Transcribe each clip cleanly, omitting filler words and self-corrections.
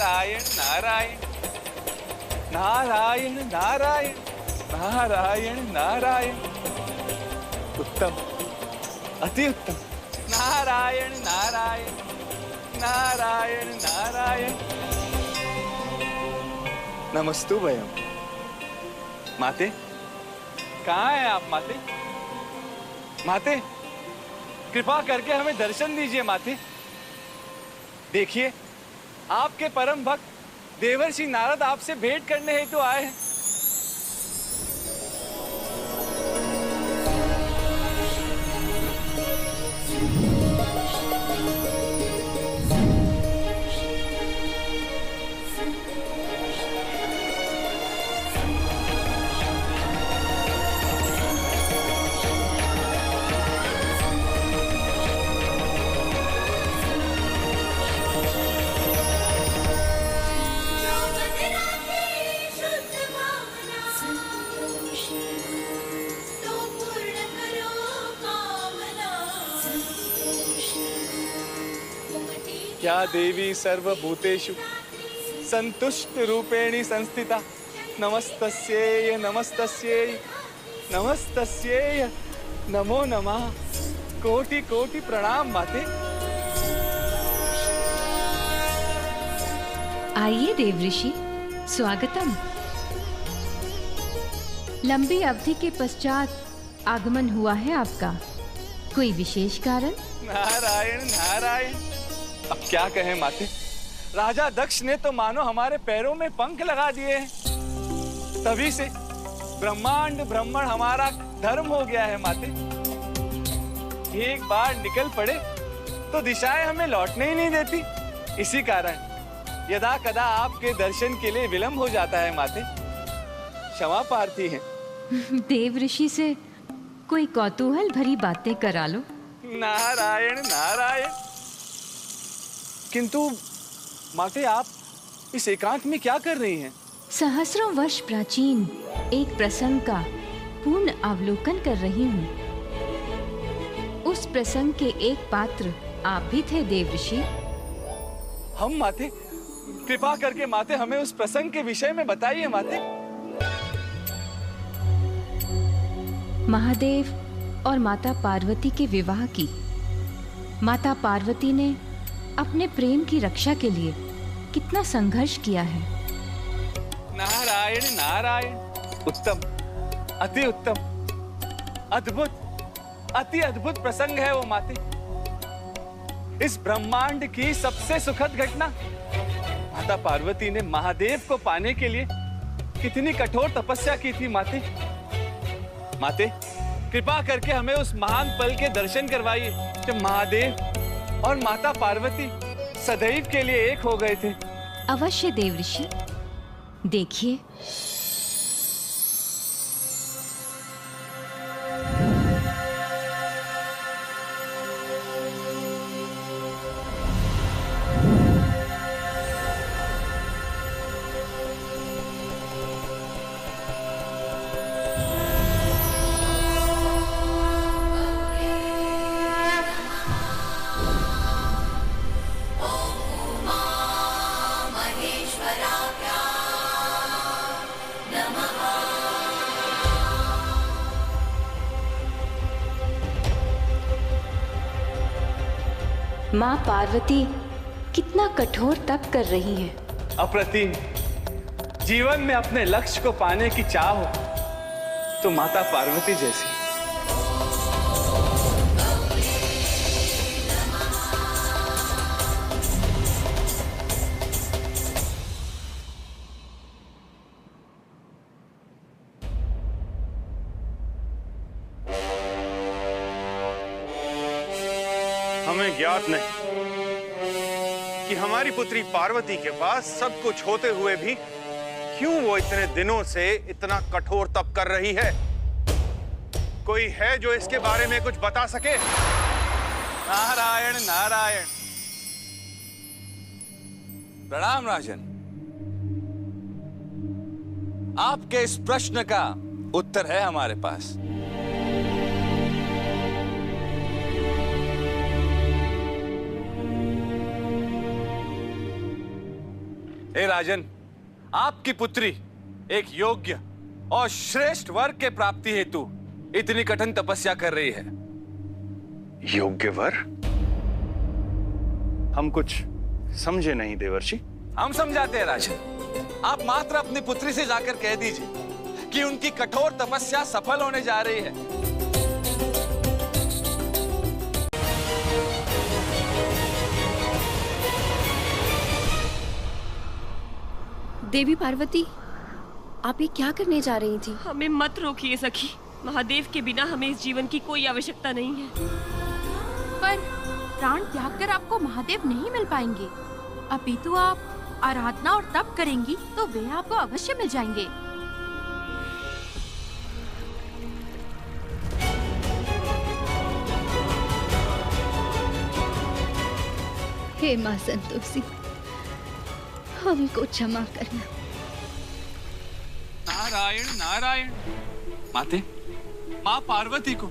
नारायण नारायण नारायण नारायण नारायण नारायण। उत्तम, अति उत्तम। नारायण नारायण नारायण नारायण। नमस्तु भयम। माते, कहाँ हैं आप माते? माते, कृपा करके हमें दर्शन दीजिए माते। देखिए, आपके परम भक्त देवर्षि नारद आपसे भेंट करने हेतु आए हैं। क्या देवी सर्वभूतेषु संतुष्ट रूपेणी संस्थिता। नमस्तस्यै नमस्तस्यै नमस्तस्यै नमो नमः। कोटि कोटि प्रणाम माते। आइए देवऋषि, स्वागतम। लंबी अवधि के पश्चात आगमन हुआ है आपका, कोई विशेष कारण? नारायण नारायण। अब क्या कहें माते, राजा दक्ष ने तो मानो हमारे पैरों में पंख लगा दिए हैं। तभी से ब्रह्मांड भ्रमण हमारा धर्म हो गया है माते। एक बार निकल पड़े तो दिशाएं हमें लौटने ही नहीं देती। इसी कारण यदा कदा आपके दर्शन के लिए विलंब हो जाता है माते। क्षमा प्रार्थी हैं। देवऋषि से कोई कौतूहल भरी बातें करा लो। नारायण नारायण। किंतु माते, आप इस एकांत में क्या कर रही हैं? सहस्रों वर्ष प्राचीन एक प्रसंग का पूर्ण अवलोकन कर रही हूँ। उस प्रसंग के एक पात्र आप भी थे देवऋषि। हम माते? कृपा करके माते हमें उस प्रसंग के विषय में बताइए माते। महादेव और माता पार्वती के विवाह की माता पार्वती ने अपने प्रेम की रक्षा के लिए कितना संघर्ष किया है। नारायण नारायण। उत्तम, अति उत्तम, अद्भुत, अति अद्भुत प्रसंग है वो माते। इस ब्रह्मांड की सबसे सुखद घटना। माता पार्वती ने महादेव को पाने के लिए कितनी कठोर तपस्या की थी माते। माते, कृपा करके हमें उस महान पल के दर्शन करवाइए जब महादेव और माता पार्वती सदैव के लिए एक हो गए थे। अवश्य देवऋषि, देखिए। माँ पार्वती कितना कठोर तप कर रही हैं। अप्रतिम। जीवन में अपने लक्ष्य को पाने की चाह हो तो माता पार्वती जैसी। हमें ज्ञात नहीं कि हमारी पुत्री पार्वती के पास सब कुछ होते हुए भी क्यों वो इतने दिनों से इतना कठोर तप कर रही है। कोई है जो इसके बारे में कुछ बता सके? नारायण नारायण। प्रणाम राजन। आपके इस प्रश्न का उत्तर है हमारे पास। हे राजन, आपकी पुत्री एक योग्य और श्रेष्ठ वर के प्राप्ति हेतु इतनी कठिन तपस्या कर रही है। योग्य वर? हम कुछ समझे नहीं देवर्षि। हम समझाते हैं राजन। आप मात्र अपनी पुत्री से जाकर कह दीजिए कि उनकी कठोर तपस्या सफल होने जा रही है। देवी पार्वती, आप ये क्या करने जा रही थी? हमें मत रोकिए सखी। महादेव के बिना हमें इस जीवन की कोई आवश्यकता नहीं है। पर प्राण त्याग कर आपको महादेव नहीं मिल पाएंगे। अपितु आप आराधना और तप करेंगी तो वे आपको अवश्य मिल जाएंगे। हे माँ संतोषी, हमको क्षमा करना। नारायण नारायण। माते, माँ पार्वती को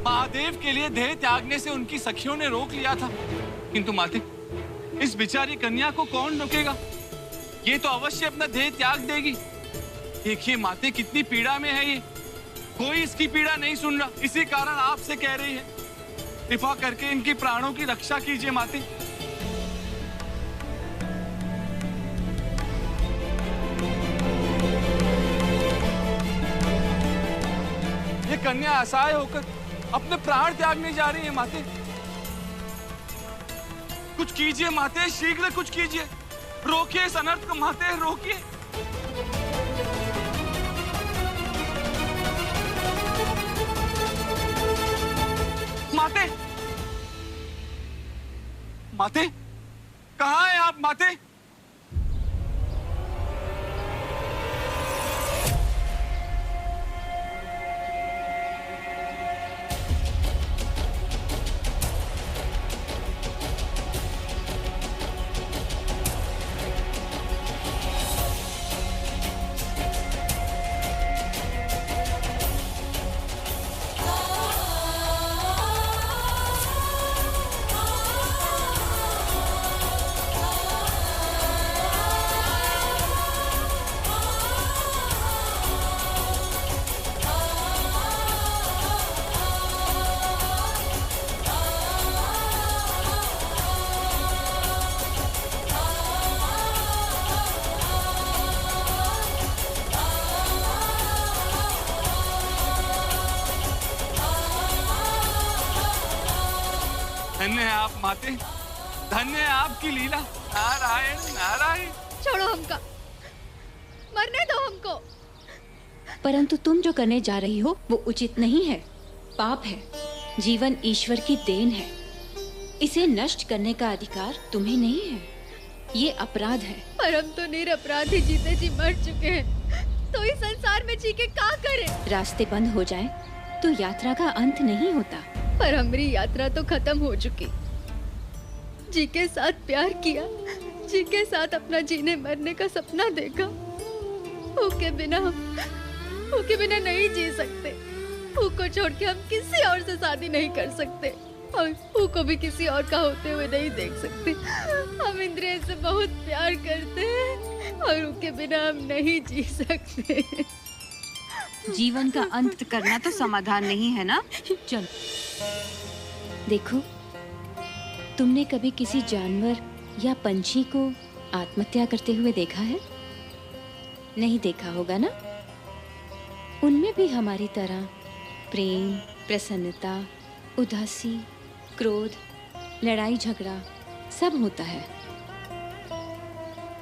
महादेव के लिए देह त्यागने से उनकी सखियों ने रोक लिया था, किंतु माते, इस बेचारी कन्या को कौन रोकेगा? ये तो अवश्य अपना देह त्याग देगी। देखिए माते, कितनी पीड़ा में है ये। कोई इसकी पीड़ा नहीं सुन रहा, इसी कारण आपसे कह रही है। कृपा करके इनकी प्राणों की रक्षा कीजिए माते। ये कन्या असहाय होकर अपने प्राण त्यागने जा रही है माते। कुछ कीजिए माते, शीघ्र कुछ कीजिए। रोकिए इस अनर्थ को माते, रोकिए। माते, माते, कहाँ हैं आप माते? धन्य है आप माते, धन्य है आपकी लीला। नारायण नारायण। छोड़ो हमका, मरने दो हमको। परंतु तुम जो करने जा रही हो वो उचित नहीं है, पाप है। जीवन ईश्वर की देन है, इसे नष्ट करने का अधिकार तुम्हें नहीं है। ये अपराध है। पर हम तो निरपराधी जीते जी मर चुके हैं, तो इस संसार में जी के क्या करें? रास्ते बंद हो जाएं तो यात्रा का अंत नहीं होता। पर हमारी यात्रा तो खत्म हो चुकी। जी के साथ प्यार किया, जी के साथ अपना जीने मरने का सपना देखा। उसके बिना नहीं जी सकते। उसको छोड़ के हम किसी और से शादी नहीं कर सकते, और उसको भी किसी और का होते हुए नहीं देख सकते। हम इंद्रिय से बहुत प्यार करते हैं और उसके बिना हम नहीं जी सकते। जीवन का अंत करना तो समाधान नहीं है ना? चल, देखो, तुमने कभी किसी जानवर या पंछी को आत्महत्या करते हुए देखा है? नहीं देखा होगा ना? उनमें भी हमारी तरह प्रेम, प्रसन्नता, उदासी, क्रोध, लड़ाई झगड़ा सब होता है।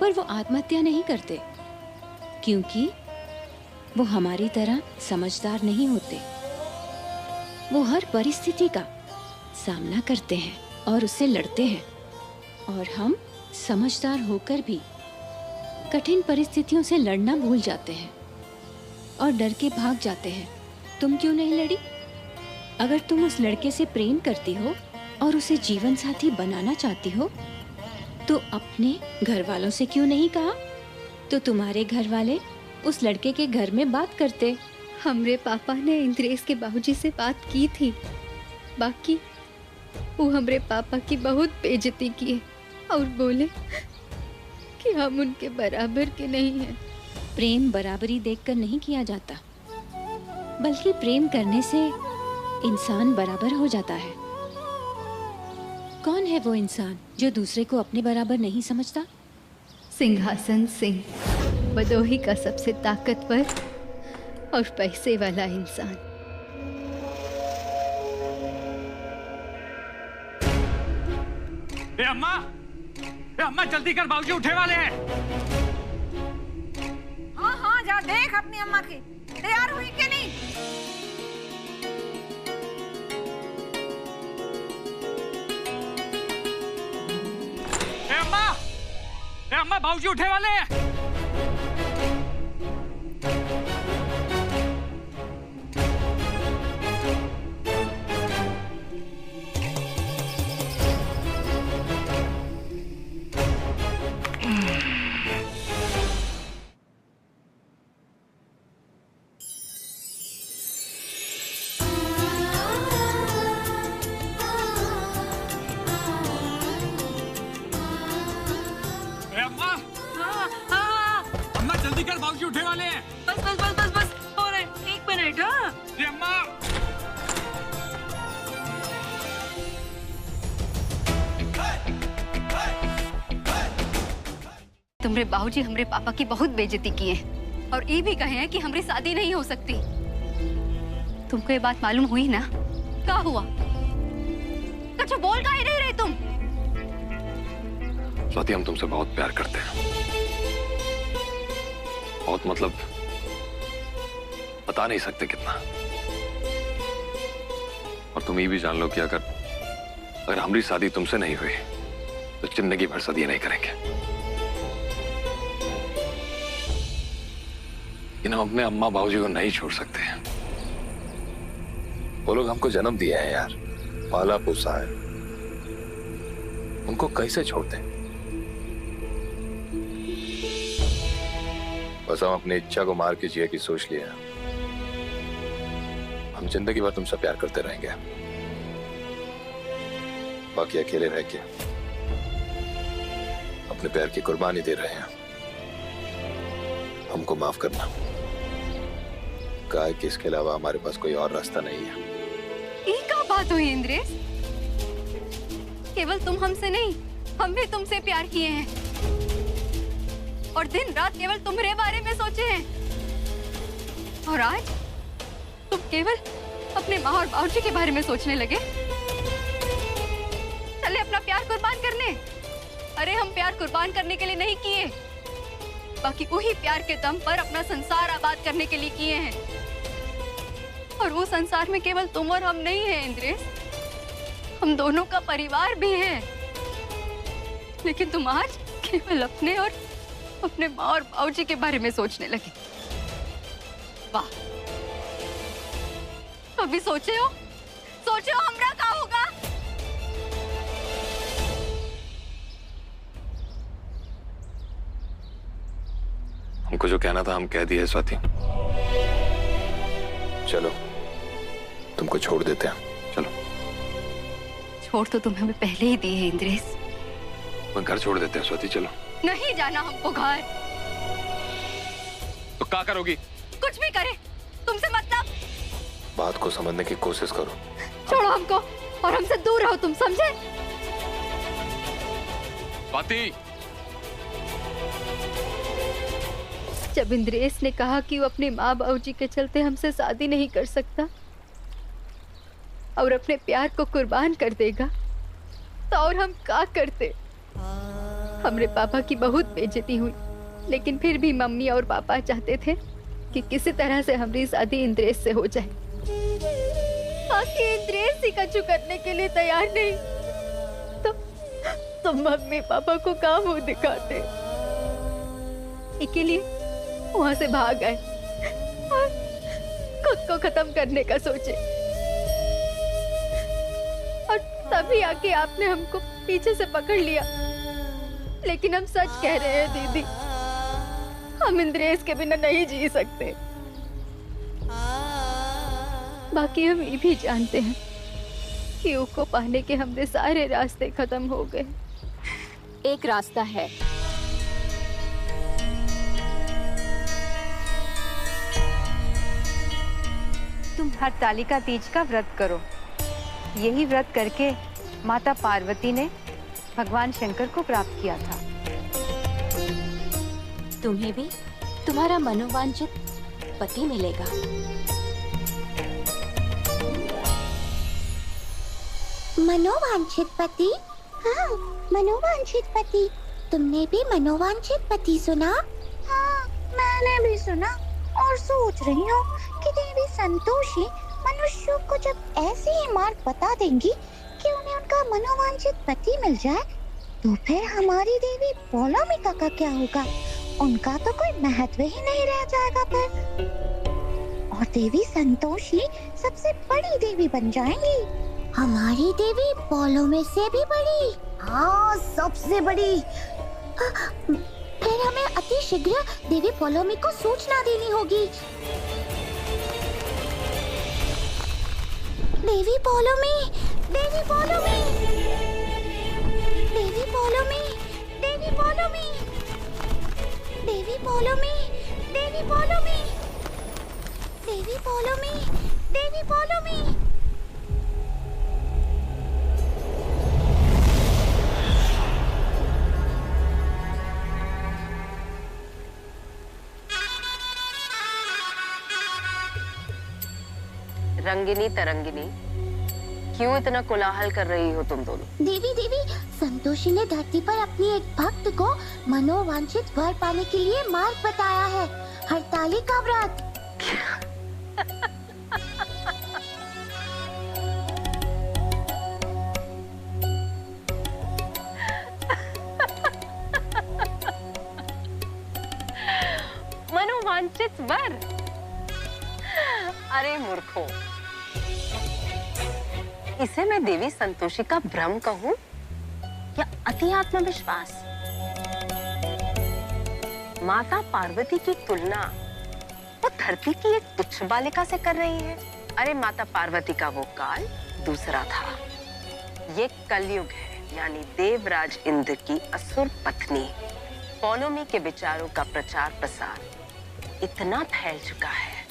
पर वो आत्महत्या नहीं करते, क्योंकि वो हमारी तरह समझदार नहीं होते। वो हर परिस्थिति का सामना करते हैं और उससे लड़ते हैं, और हम समझदार होकर भी कठिन परिस्थितियों से लड़ना भूल जाते हैं और डर के भाग जाते हैं। तुम क्यों नहीं लड़ी? अगर तुम उस लड़के से प्रेम करती हो और उसे जीवन साथी बनाना चाहती हो, तो अपने घर वालों से क्यों नहीं कहा? तो तुम्हारे घर वाले उस लड़के के घर में बात करते। हमरे पापा ने इंद्रेश के बाबूजी से बात की थी, बाकी वो हमरे पापा की बहुत बेइज्जती किए और बोले कि हम उनके बराबर के नहीं हैं। प्रेम बराबरी देखकर नहीं किया जाता, बल्कि प्रेम करने से इंसान बराबर हो जाता है। कौन है वो इंसान जो दूसरे को अपने बराबर नहीं समझता? सिंहासन सिंह, बदोही का सबसे ताकतवर और पैसे वाला इंसान। अम्मा जल्दी कर, बाबूजी उठे वाले हैं। हाँ हाँ, जा देख अपनी अम्मा की तैयार हुई कि नहीं। अम्मा बाबूजी उठे वाले हैं। बाबूजी उठे वाले हैं। बस बस बस बस बस हो रहा है, 1 मिनट। हाँ अम्मा, तुमरे बाबूजी हमरे पापा की बहुत बेइज्जती की है और ये भी कहे हैं कि हमारी शादी नहीं हो सकती। तुमको ये बात मालूम हुई ना? क्या हुआ? कुछ बोल काहे नहीं रहे तुम? स्वाति, हम तुमसे बहुत प्यार करते हैं, बहुत, मतलब बता नहीं सकते कितना। और तुम ये भी जान लो कि अगर हमारी शादी तुमसे नहीं हुई तो जिंदगी भर शादी नहीं करेंगे। लेकिन हम अपने अम्मा बाबूजी को नहीं छोड़ सकते। वो लोग हमको जन्म दिया है यार, पाला पोसा है, उनको कैसे छोड़ते? बस हम अपनी इच्छा को मार के जिए की सोच लिया। हम जिंदगी भर तुमसे प्यार करते रहेंगे, बाकी अकेले रह के अपने प्यार की कुर्बानी दे रहे हैं। हमको माफ करना, कहा कि इसके अलावा हमारे पास कोई और रास्ता नहीं है। ये क्या बात हुई इंद्रेश? केवल तुम हमसे नहीं, हम भी तुमसे प्यार किए हैं और दिन रात केवल तुम्हारे बारे में सोचे हैं। और आज तुम केवल अपने माँ और बाबूजी के बारे में सोचने लगे। चले अपना प्यार कुर्बान करने। अरे हम प्यार कुर्बान करने के लिए नहीं किए, बाकी वही प्यार के दम पर अपना संसार आबाद करने के लिए किए हैं। और वो संसार में केवल तुम और हम नहीं है इंद्रेश, हम दोनों का परिवार भी है। लेकिन तुम आज केवल अपने और अपने माँ और बाबूजी के बारे में सोचने लगे। वाह, अभी सोचे हो हमरा क्या होगा? हमको जो कहना था हम कह दिए स्वाति। चलो तुमको छोड़ देते हैं, चलो। छोड़ तो तुम्हें हमें पहले ही दी है इंद्रेश। मैं घर छोड़ देते हैं स्वाति, चलो। नहीं जाना हमको घर। तो क्या करोगी? कुछ भी करे, तुमसे मतलब। बात को समझने की कोशिश करो। छोड़ो हमको और हमसे दूर रहो, तुम समझे? स्वाति, जब इंद्रेश ने कहा कि वो अपने माँ बाबूजी के चलते हमसे शादी नहीं कर सकता और अपने प्यार को कुर्बान कर देगा, तो और हम क्या करते? हमरे पापा की बहुत बेइज्जती हुई, लेकिन फिर भी मम्मी और पापा चाहते थे कि किसी तरह से हमारी शादी इंद्रेश से हो जाए। बाकी इंद्रेश ही कछु करने के लिए तैयार नहीं, तो मम्मी पापा को क्या मुंह दिखाते? इसके लिए वहां से भाग गए और खुद को खत्म करने का सोचे। और तभी आके आपने हमको पीछे से पकड़ लिया। लेकिन हम सच कह रहे हैं दीदी, हम इंद्रेश के बिना नहीं जी सकते। बाकी हम ये भी जानते हैं कि उसको पाने के हमने सारे रास्ते खत्म हो गए। एक रास्ता है हरतालिका तीज का व्रत करो। यही व्रत करके माता पार्वती ने भगवान शंकर को प्राप्त किया था। तुम्हें भी तुम्हारा मनोवांछित पति मिलेगा। मनोवांछित पति? हाँ, मनोवांछित पति। तुमने भी मनोवांछित पति सुना? हाँ, मैंने भी सुना और सोच रही हूँ कि देवी संतोषी मनुष्यों को जब ऐसी ही मार्ग बता देंगी कि उन्हें उनका मनोवांछित पति मिल जाए, तो फिर हमारी देवी पौलोमिका का क्या होगा? उनका तो कोई महत्व ही नहीं रह जाएगा फिर। और देवी संतोषी सबसे बड़ी देवी बन जाएंगी। हमारी देवी पौलो में से भी बड़ी? हाँ, सबसे बड़ी। फिर हमें अति शीघ्र देवी पौलोमी को सूचना देनी होगी। देवी पौलोमी, देवी पौलोमी, देवी पौलोमी, देवी पौलोमी, देवी पौलोमी, देवी पौलोमी, देवी पौलोमी, देवी पौलोमी। रंगिनी तरंगिनी, क्यों इतना कोलाहल कर रही हो तुम दोनों? देवी देवी, संतोषी ने धरती पर अपनी एक भक्त को मनोवांछित वर पाने के लिए मार्ग बताया है, हरतालिका व्रत। मनोवांछित वर? अरे मूर्खों, इसे मैं देवी संतोषी का भ्रम कहूं या अति आत्मविश्वास? माता पार्वती की तुलना वो धरती की एक तुच्छ बालिका से कर रही है। अरे माता पार्वती का वो काल दूसरा था। ये कलयुग है, यानी देवराज इंद्र की असुर पत्नी पौलोमी के विचारों का प्रचार प्रसार इतना फैल चुका है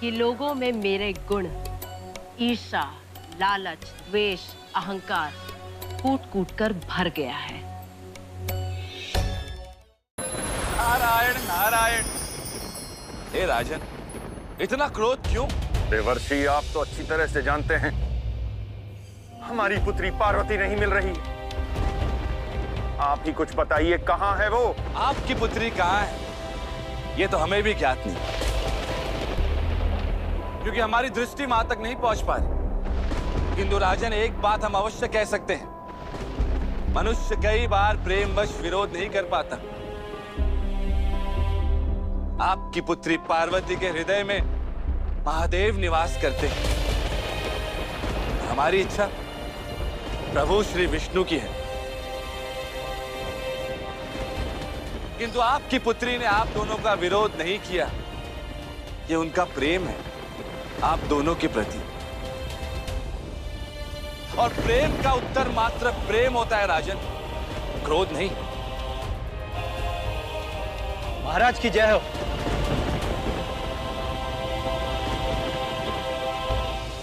कि लोगों में मेरे गुण ईर्ष्या, लालच, द्वेष, अहंकार कूट कूट कर भर गया है। नारायण नारायण। हे राजन, इतना क्रोध क्यों? देवर्षि, आप तो अच्छी तरह से जानते हैं हमारी पुत्री पार्वती नहीं मिल रही। आप ही कुछ बताइए, कहाँ है वो? आपकी पुत्री कहाँ है ये तो हमें भी ज्ञात नहीं, क्योंकि हमारी दृष्टि वहां तक नहीं पहुंच पा रही। किंतु राजन, एक बात हम अवश्य कह सकते हैं, मनुष्य कई बार प्रेमवश विरोध नहीं कर पाता। आपकी पुत्री पार्वती के हृदय में महादेव निवास करते हैं। हमारी इच्छा प्रभु श्री विष्णु की है, किंतु आपकी पुत्री ने आप दोनों का विरोध नहीं किया। ये उनका प्रेम है आप दोनों के प्रति, और प्रेम का उत्तर मात्र प्रेम होता है राजन, क्रोध नहीं। महाराज की जय हो।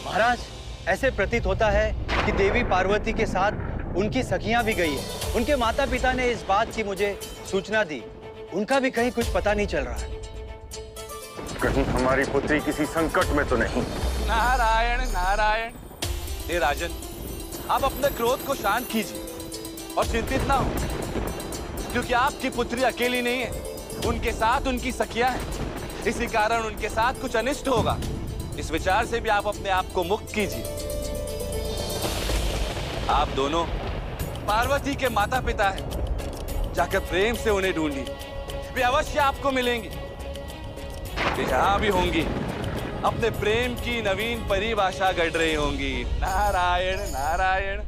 महाराज, ऐसे प्रतीत होता है कि देवी पार्वती के साथ उनकी सखियां भी गई है। उनके माता पिता ने इस बात की मुझे सूचना दी। उनका भी कहीं कुछ पता नहीं चल रहा है। कहीं हमारी पुत्री किसी संकट में तो नहीं? नारायण नारायण। हे राजन, आप अपने क्रोध को शांत कीजिए और चिंतित ना हो, क्योंकि आपकी पुत्री अकेली नहीं है, उनके साथ उनकी सखियां हैं। इसी कारण उनके साथ कुछ अनिष्ट होगा, इस विचार से भी आप अपने आप को मुक्त कीजिए। आप दोनों पार्वती के माता पिता हैं, जाकर प्रेम से उन्हें ढूंढिए, वे अवश्य आपको मिलेंगे। वे जहां भी होंगी अपने प्रेम की नवीन परिभाषा गढ़ रही होंगी। नारायण नारायण।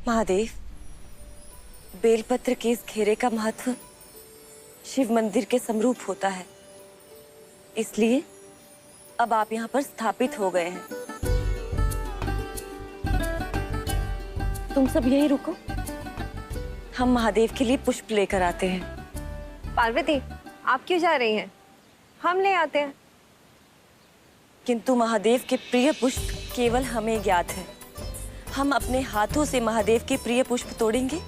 महादेव, बेलपत्र के इस घेरे का महत्व शिव मंदिर के समरूप होता है, इसलिए अब आप यहाँ पर स्थापित हो गए हैं। तुम सब यहीं रुको, हम महादेव के लिए पुष्प लेकर आते हैं। पार्वती, आप क्यों जा रही हैं? हम ले आते हैं। किंतु महादेव के प्रिय पुष्प केवल हमें ज्ञात है। हम अपने हाथों से महादेव के प्रिय पुष्प तोड़ेंगे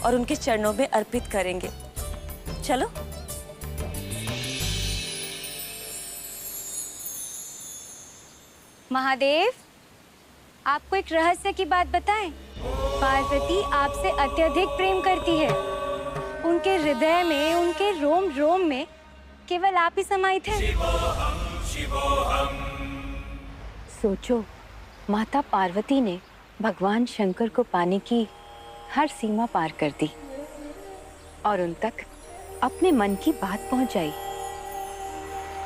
और उनके चरणों में अर्पित करेंगे। चलो। महादेव, आपको एक रहस्य की बात बताएं। पार्वती आपसे अत्यधिक प्रेम करती है। उनके हृदय में, उनके रोम रोम में केवल आप ही समाहित हैं। सोचो, माता पार्वती ने भगवान शंकर को पाने की हर सीमा पार कर दी और उन तक अपने मन की बात पहुंचाई।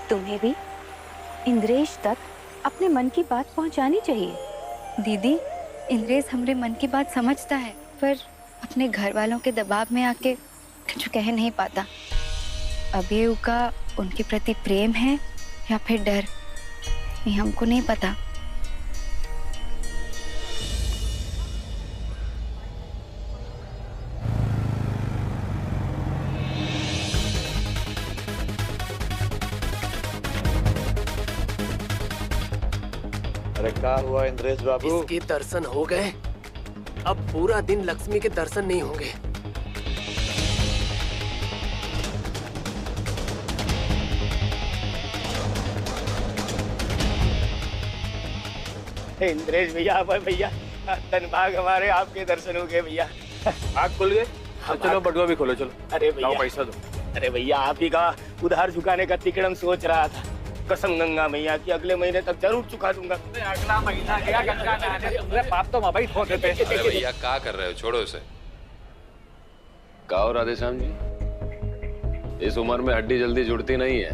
तुम्हें भी इंद्रेश तक अपने मन की बात पहुंचानी चाहिए। दीदी, इंद्रेश हमरे मन की बात समझता है, पर अपने घर वालों के दबाव में आके कुछ कह नहीं पाता। अब ये उनका उनके प्रति प्रेम है या फिर डर, ये हमको नहीं पता। अरे क्या हुआ इंद्रेश बाबू? इसके दर्शन हो गए, अब पूरा दिन लक्ष्मी के दर्शन नहीं होंगे। इंद्रेश भैया, भैया धनभाग हमारे, आपके दर्शन हो गए भैया। आग खुल गए? चलो बटुआ भी खोलो, चलो। अरे भैया, पैसा दो। अरे भैया, आप ही का उधार चुकाने का तिकड़म सोच रहा था। कसम गंगा मैया की अगले महीने तक जरूर चुका दूंगा। अगला महीना गया गंगा नहाने, पाप तो मबाई ठोक देते। अरे भैया क्या कर रहे हो, छोड़ो इसे। कहो राधेश्याम जी, इस उम्र में हड्डी जल्दी जुड़ती नहीं है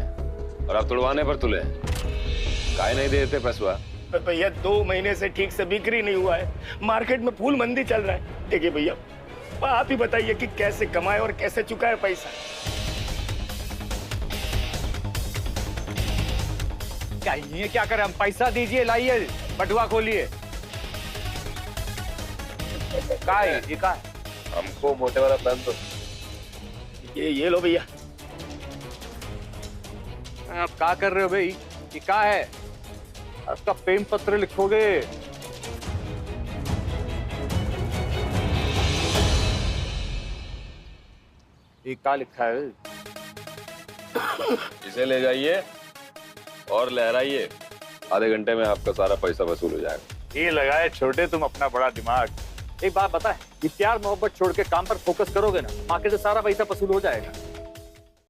और आप तुड़वाने पर तुले। काहे नहीं देते पैसा? भैया 2 महीने से ठीक से बिक्री नहीं हुआ है, मार्केट में फूल मंदी चल रहा है। देखिए भैया, आप ही बताइए कि कैसे कमाए और कैसे चुकाए पैसा। चाहिए क्या करें हम? पैसा दीजिए, लाइए, बटुआ खोलिए। का है ये? का हमको मोटे वाला प्लान तो ये लो भैया। आप क्या कर रहे हो भाई? ये क्या है? आपका प्रेम पत्र लिखोगे? ये क्या लिखा है? इसे ले जाइए और लहराइए, आधे घंटे में आपका सारा पैसा वसूल हो जाएगा। ये लगाए छोटे तुम अपना बड़ा दिमाग। एक बात बता, ये प्यार मोहब्बत छोड़ के काम पर फोकस करोगे ना, मार्केट से सारा पैसा वसूल हो जाएगा।